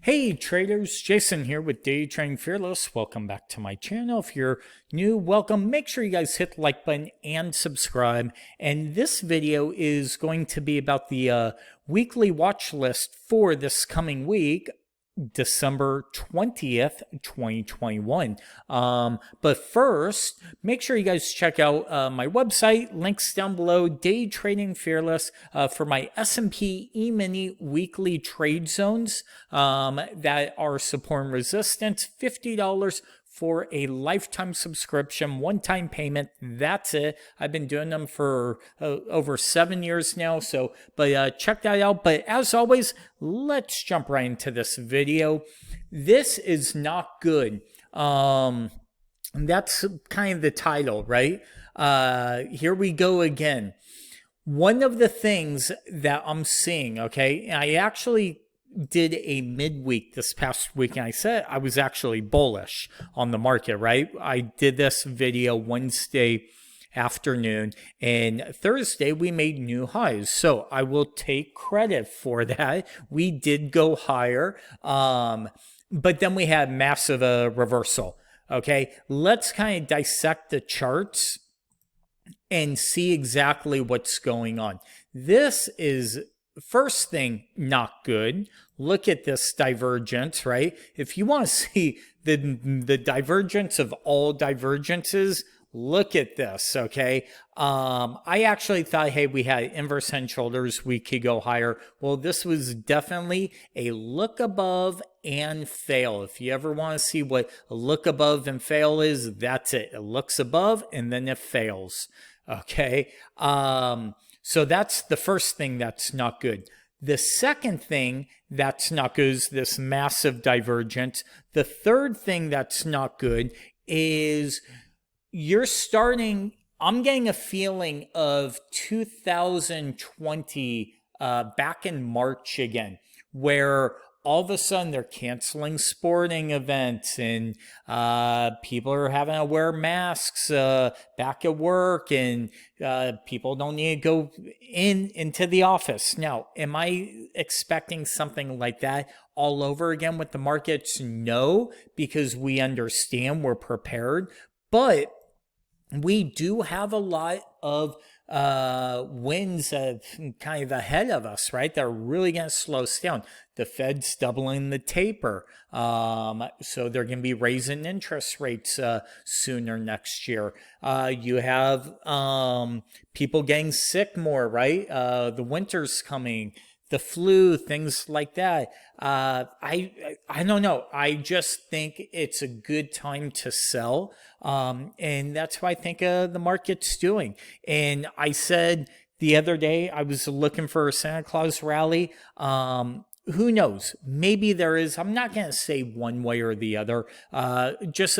Hey traders, Jason here with Day Trading Fearless. Welcome back to my channel. If you're new, welcome. Make sure you guys hit the like button and subscribe. And this video is going to be about the weekly watch list for this coming week, December 20th, 2021. But first, make sure you guys check out my website, links down below, Day Trading Fearless, for my S&P E-mini weekly trade zones that are support and resistance, $50 for a lifetime subscription, one-time payment. That's it. I've been doing them for over 7 years now. But check that out. But as always, let's jump right into this video. This is not good. That's kind of the title, right? Here we go again. One of the things that I'm seeing, okay, I actually did a midweek this past week, and I said I was actually bullish on the market, right? I did this video Wednesday afternoon, and Thursday we made new highs. So I will take credit for that. We did go higher, but then we had massive reversal. Okay, let's kind of dissect the charts and see exactly what's going on. This is first thing, not good. Look at this divergence, right? If you want to see the divergence of all divergences, look at this, okay? I actually thought, hey, we had inverse head and shoulders, we could go higher. Well, this was definitely a look above and fail. If you ever want to see what a look above and fail is, that's it. It looks above and then it fails, okay? So that's the first thing that's not good. The second thing that's not good is this massive divergence. The third thing that's not good is I'm getting a feeling of 2020 back in March again, where all of a sudden they're canceling sporting events and people are having to wear masks back at work, and people don't need to go into the office. Now, am I expecting something like that all over again with the markets? No, because we understand, we're prepared, but we do have a lot of winds kind of ahead of us, right? They're really going to slow us down. The Fed's doubling the taper. So they're going to be raising interest rates sooner next year. You have people getting sick more, right? The winter's coming. The flu, things like that. I don't know. I just think it's a good time to sell. And that's what I think the market's doing. And I said the other day, I was looking for a Santa Claus rally. Who knows? Maybe there is. I'm not going to say one way or the other. Just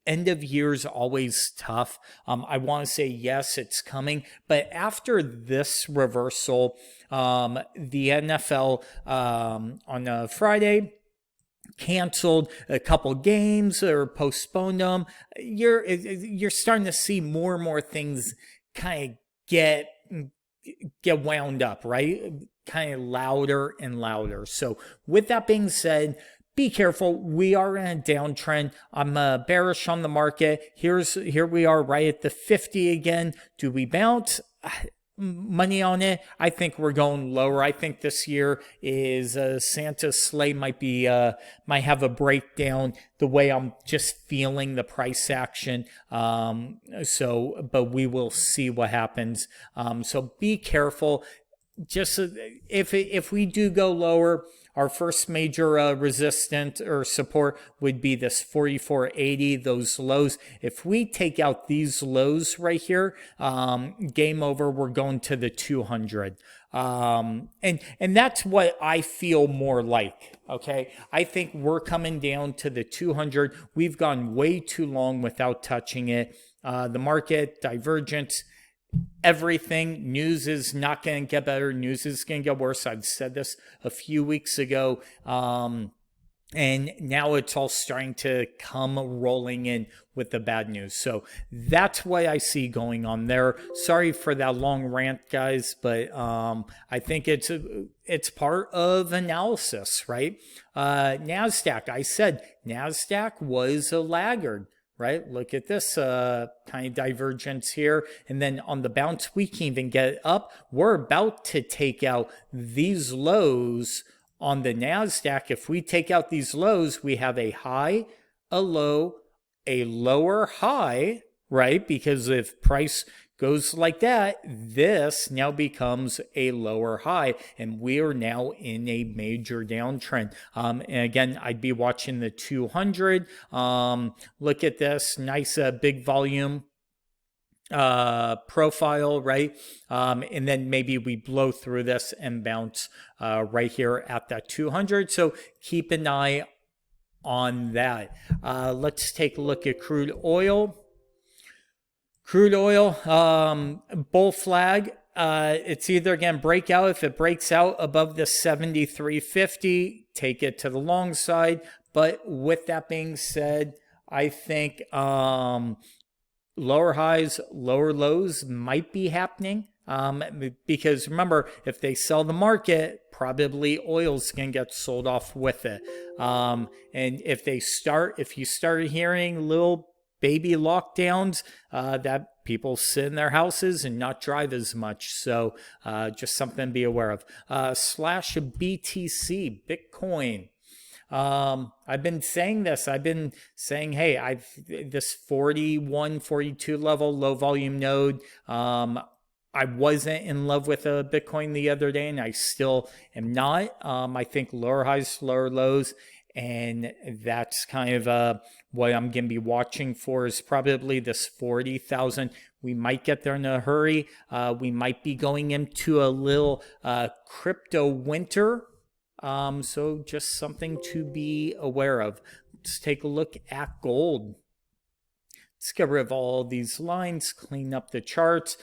end of year is always tough. I want to say yes, it's coming. But after this reversal, the NFL on Friday canceled a couple games or postponed them. You're starting to see more and more things kind of get wound up, right? Kind of louder and louder. So with that being said, be careful. We are in a downtrend. I'm bearish on the market. Here we are right at the 50 again. Do we bounce? Money on it? I think we're going lower. I think this year is Santa's sleigh might have a breakdown the way I'm just feeling the price action. But we will see what happens. So be careful. Just if we do go lower, our first major resistance or support would be this 44.80, those lows. If we take out these lows right here, game over, we're going to the 200. And that's what I feel more like, okay? I think we're coming down to the 200. We've gone way too long without touching it. The market, divergence, everything. News is not going to get better. News is going to get worse. I've said this a few weeks ago. And now it's all starting to come rolling in with the bad news. So that's what I see going on there. Sorry for that long rant, guys, but I think it's part of analysis, right? NASDAQ, I said NASDAQ was a laggard. Right? Look at this kind of divergence here. And then on the bounce, we can even get up. We're about to take out these lows on the NASDAQ. If we take out these lows, we have a high, a low, a lower high, right? Because if price goes like that, this now becomes a lower high, and we are now in a major downtrend. And again, I'd be watching the 200. Look at this nice big volume profile, right? And then maybe we blow through this and bounce right here at that 200. So keep an eye on that. Let's take a look at crude oil. Crude oil, bull flag. It's either, again, breakout. If it breaks out above the 73.50, take it to the long side. But with that being said, I think lower highs, lower lows might be happening. Because remember, if they sell the market, probably oil's going to get sold off with it. And if you start hearing little baby lockdowns, that people sit in their houses and not drive as much. So just something to be aware of. Slash BTC, Bitcoin. I've been saying this. I've been saying, hey, this 41, 42 level low volume node. I wasn't in love with Bitcoin the other day, and I still am not. I think lower highs, lower lows. And that's kind of what I'm going to be watching for is probably this 40,000. We might get there in a hurry. We might be going into a little crypto winter. So just something to be aware of. Let's take a look at gold. Let's get rid of all these lines, clean up the charts.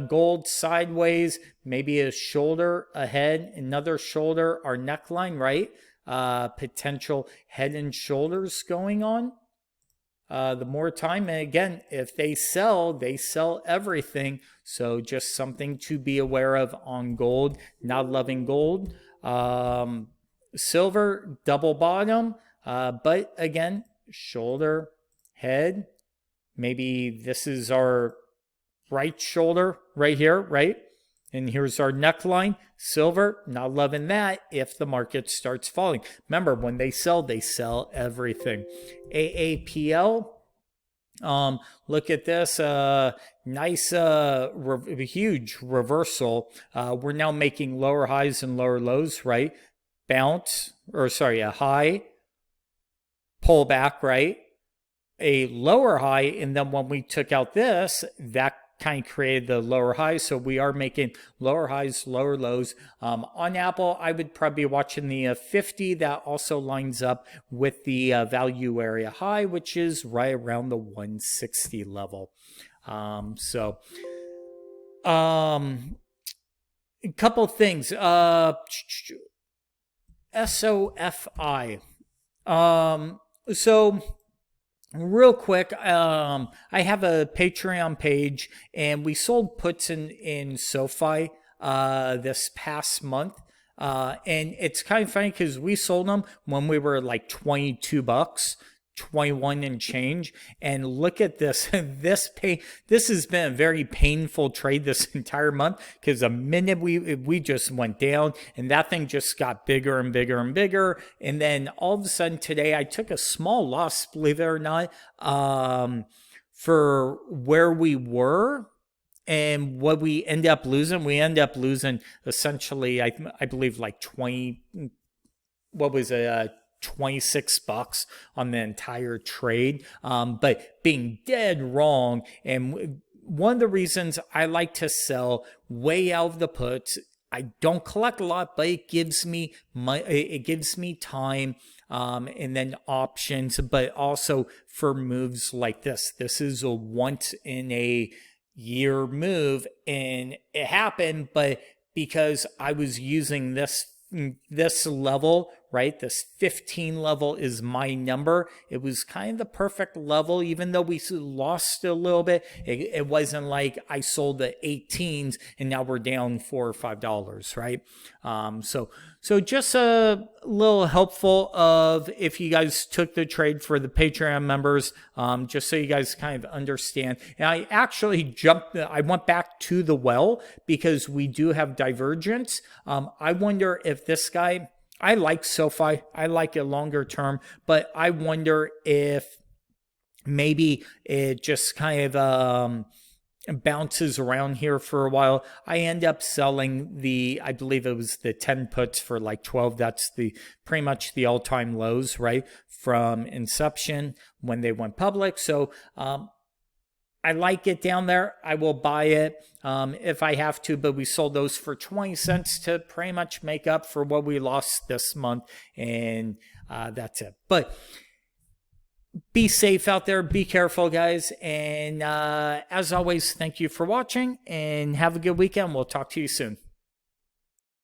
Gold sideways, maybe a shoulder ahead, another shoulder, our neckline, right? Potential head and shoulders going on. The more time, and again, if they sell everything. So just something to be aware of on gold. Not loving gold. Silver, double bottom, but again, shoulder, head. Maybe this is our right shoulder right here, right? And here's our neckline. Silver, not loving that if the market starts falling. Remember, when they sell everything. AAPL, look at this, nice, huge reversal. We're now making lower highs and lower lows, right? A high, pull back, right? A lower high, and then when we took out this, that kind of created the lower highs. So we are making lower highs, lower lows. On Apple, I would probably be watching the 50. That also lines up with the value area high, which is right around the 160 level. A couple things. SOFI. Real quick, I have a Patreon page, and we sold puts in SoFi this past month. And it's kind of funny because we sold them when we were like $22, 21 and change. And look at this. This has been a very painful trade this entire month, because the minute we just went down, and that thing just got bigger and bigger and bigger. And then all of a sudden today, I took a small loss, believe it or not, for where we were. And what we end up losing, essentially, I believe like 26 bucks on the entire trade, but being dead wrong. And one of the reasons I like to sell way out of the puts, I don't collect a lot, but it gives me time, and then options, but also for moves like this. This is a once in a year move, and it happened, but because I was using this this level, right? This 15 level is my number. It was kind of the perfect level, even though we lost a little bit. It wasn't like I sold the 18s and now we're down $4 or $5, right? So just a little helpful of if you guys took the trade for the Patreon members, just so you guys kind of understand. And I actually I went back to the well because we do have divergence. I wonder if this guy, I like SoFi, I like it longer term, but I wonder if maybe it just kind of bounces around here for a while. I end up selling I believe it was the 10 puts for like 12. That's pretty much the all-time lows, right? From inception when they went public. So, I like it down there. I will buy it if I have to, but we sold those for 20 cents to pretty much make up for what we lost this month. And that's it. But be safe out there. Be careful, guys. And as always, thank you for watching and have a good weekend. We'll talk to you soon.